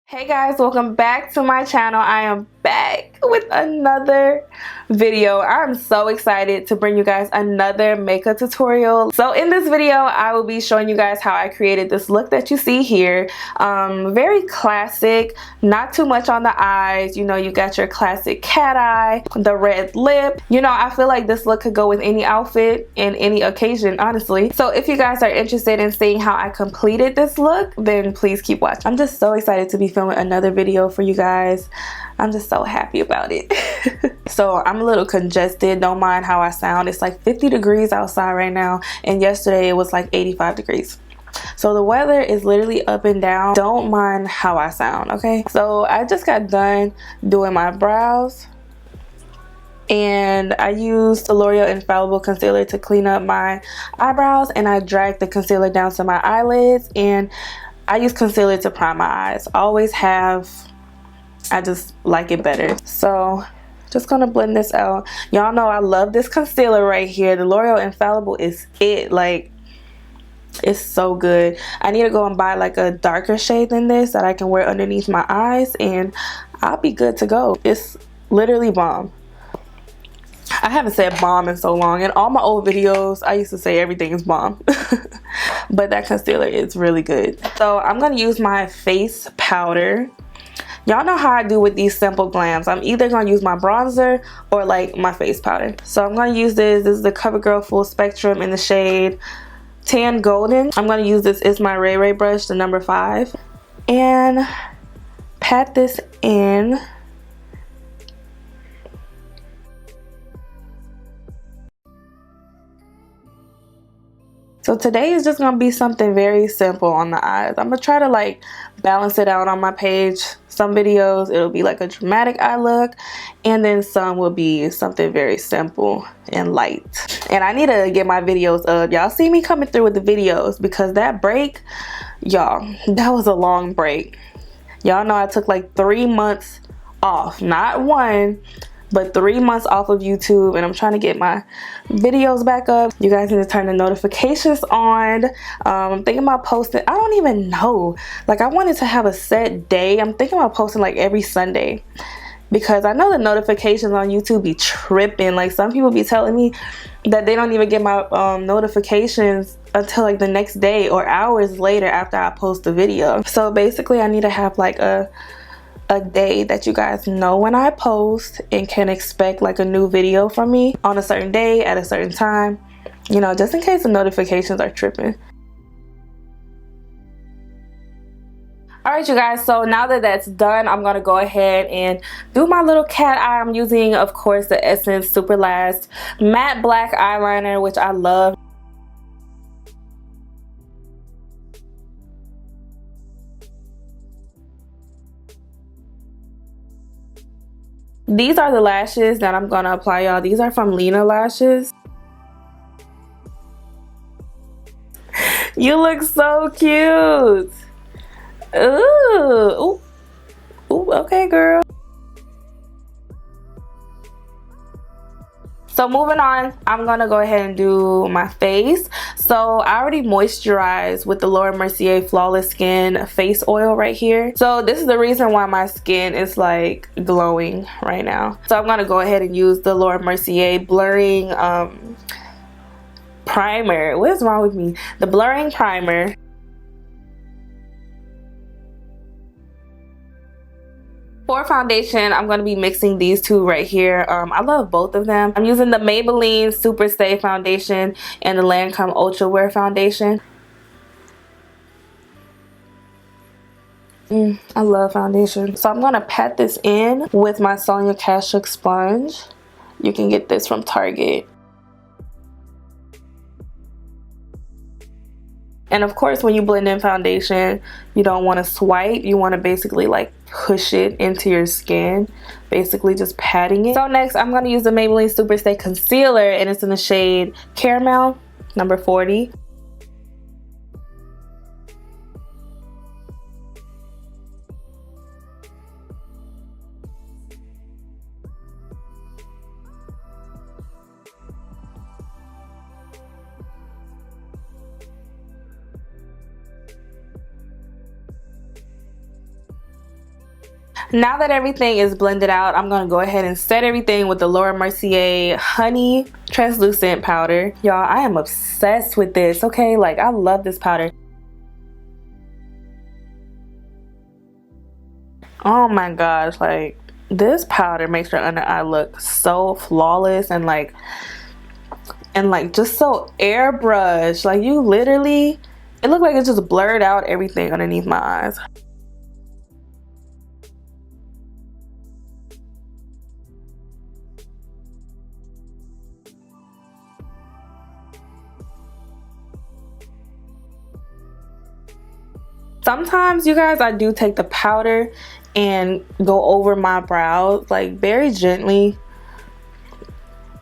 Hey guys, welcome back to my channel. I am back with another video. I'm so excited to bring you guys another makeup tutorial. So in this video, I will be showing you guys how I created this look that you see here. Very classic, not too much on the eyes. You know, you got your classic cat eye, the red lip. You know, I feel like this look could go with any outfit and any occasion, honestly. So if you guys are interested in seeing how I completed this look, then please keep watching. I'm just so excited to be filming another video for you guys. I'm just so happy about it. So I'm a little congested, don't mind how I sound. It's like 50 degrees outside right now, and yesterday it was like 85 degrees. So the weather is literally up and down. Don't mind how I sound, okay? So I just got done doing my brows, and I used the L'Oreal Infallible Concealer to clean up my eyebrows, and I dragged the concealer down to my eyelids, and I use concealer to prime my eyes. Always have. I just like it better. So just gonna blend this out. Y'all know I love this concealer right here. The L'Oreal Infallible is it. Like, it's so good. I need to go and buy like a darker shade than this that I can wear underneath my eyes, and I'll be good to go. It's literally bomb. I haven't said bomb in so long. In all my old videos, I used to say everything is bomb. But that concealer is really good. So I'm going to use my face powder. Y'all know how I do with these simple glams. I'm either going to use my bronzer or like my face powder. So I'm going to use this. This is the Covergirl Full Spectrum in the shade Tan Golden. I'm going to use this. It's my Ray Ray brush, the number 5. And pat this in. So today is just going to be something very simple on the eyes. I'm going to try to like balance it out on my page. Some videos it'll be like a dramatic eye look, and then some will be something very simple and light. And I need to get my videos up. Y'all see me coming through with the videos because that break, y'all, that was a long break. Y'all know I took like 3 months off. Not 1, but 3 months off of YouTube, and I'm trying to get my videos back up. You guys need to turn the notifications on. I'm thinking about posting. I don't even know. Like, I wanted to have a set day. I'm thinking about posting like every Sunday, because I know the notifications on YouTube be tripping. Like, some people be telling me that they don't even get my notifications until like the next day or hours later after I post the video. So basically I need to have like a day that you guys know when I post and can expect like a new video from me on a certain day at a certain time, you know, just in case the notifications are tripping. Alright you guys, so now that that's done, I'm gonna go ahead and do my little cat eye. I'm using, of course, the Essence Super Last matte black eyeliner, which I love. These are the lashes that I'm gonna apply, y'all. These are from Lena lashes. You look so cute. Ooh. Ooh, okay, girl. So moving on, I'm gonna go ahead and do my face. So I already moisturized with the Laura Mercier Flawless Skin face oil right here. So this is the reason why my skin is like glowing right now. So I'm gonna go ahead and use the Laura Mercier blurring primer. What is wrong with me? The blurring primer. For foundation, I'm going to be mixing these two right here. I love both of them. I'm using the Maybelline Superstay foundation and the Lancome Ultra Wear foundation. I love foundation. So I'm going to pat this in with my Sonia Kashuk sponge. You can get this from Target. And of course, when you blend in foundation, you don't want to swipe. You want to basically like push it into your skin, basically just patting it. So next, I'm going to use the Maybelline Superstay Concealer, and it's in the shade Caramel, number 40. Now that everything is blended out, I'm going to go ahead and set everything with the Laura Mercier Honey Translucent Powder. Y'all, I am obsessed with this, okay? Like, I love this powder. Oh my gosh, like, this powder makes your under eye look so flawless and like just so airbrushed. Like, you literally, it looked like it just blurred out everything underneath my eyes. Sometimes, you guys, I do take the powder and go over my brows, like, very gently,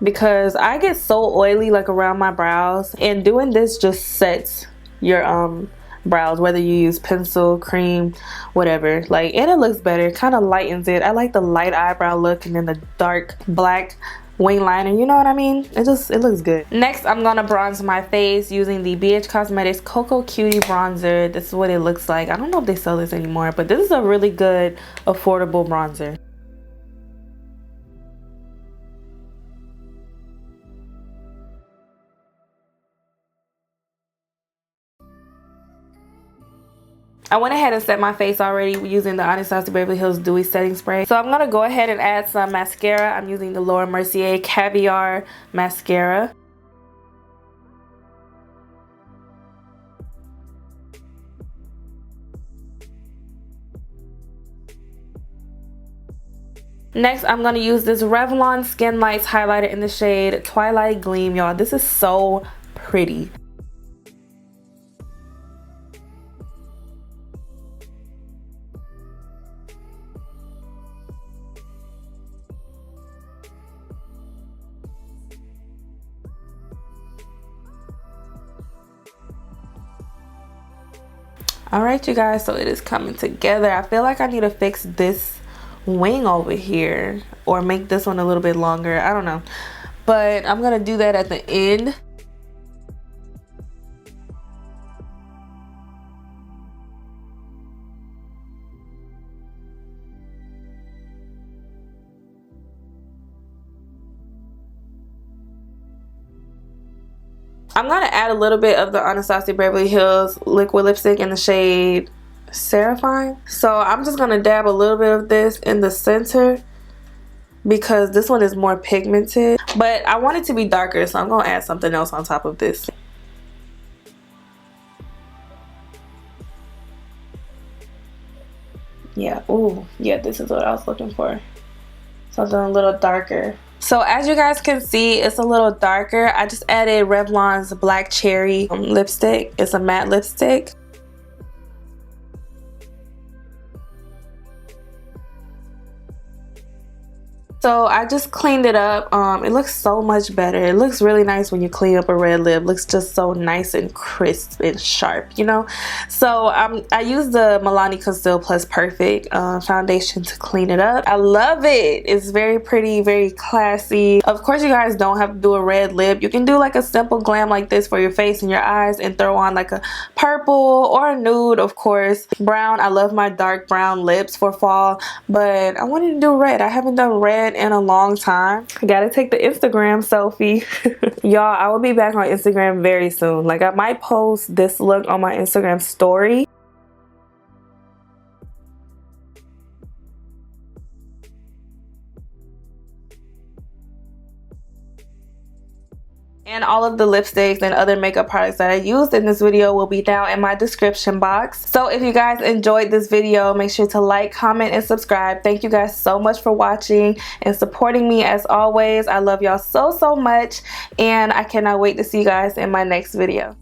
because I get so oily, like, around my brows, and doing this just sets your brows, whether you use pencil, cream, whatever, like, and it looks better. It kind of lightens it. I like the light eyebrow look and then the dark black wing liner, you know what I mean? It looks good. Next, I'm gonna bronze my face using the BH Cosmetics Coco Cutie bronzer. This is what it looks like. I don't know if they sell this anymore, but this is a really good affordable bronzer. I went ahead and set my face already using the Anastasia Beverly Hills Dewy Setting Spray. So I'm going to go ahead and add some mascara. I'm using the Laura Mercier Caviar Mascara. Next, I'm going to use this Revlon Skin Lights highlighter in the shade Twighlight Gleam. Y'all, this is so pretty. Alright, you guys, so it is coming together. I feel like I need to fix this wing over here or make this one a little bit longer. I don't know, but I'm gonna do that at the end. I'm going to add a little bit of the Anastasia Beverly Hills liquid lipstick in the shade Sarafine. So I'm just going to dab a little bit of this in the center because this one is more pigmented. But I want it to be darker, so I'm going to add something else on top of this. Yeah, ooh, yeah, this is what I was looking for. Something a little darker. So as you guys can see, it's a little darker. I just added Revlon's Black Cherry lipstick. It's a matte lipstick. So I just cleaned it up. It looks so much better. It looks really nice when you clean up a red lip. It looks just so nice and crisp and sharp, you know. So I used the Milani Conceal Plus Perfect foundation to clean it up. I love it. It's very pretty, very classy. Of course, you guys don't have to do a red lip. You can do like a simple glam like this for your face and your eyes and throw on like a purple or a nude, of course. Brown. I love my dark brown lips for fall, but I wanted to do red. I haven't done red in a long time. I gotta take the Instagram selfie. Y'all, I will be back on Instagram very soon. Like, I might post this look on my Instagram story. And all of the lipsticks and other makeup products that I used in this video will be down in my description box. So if you guys enjoyed this video, make sure to like, comment, and subscribe. Thank you guys so much for watching and supporting me as always. I love y'all so much, and I cannot wait to see you guys in my next video.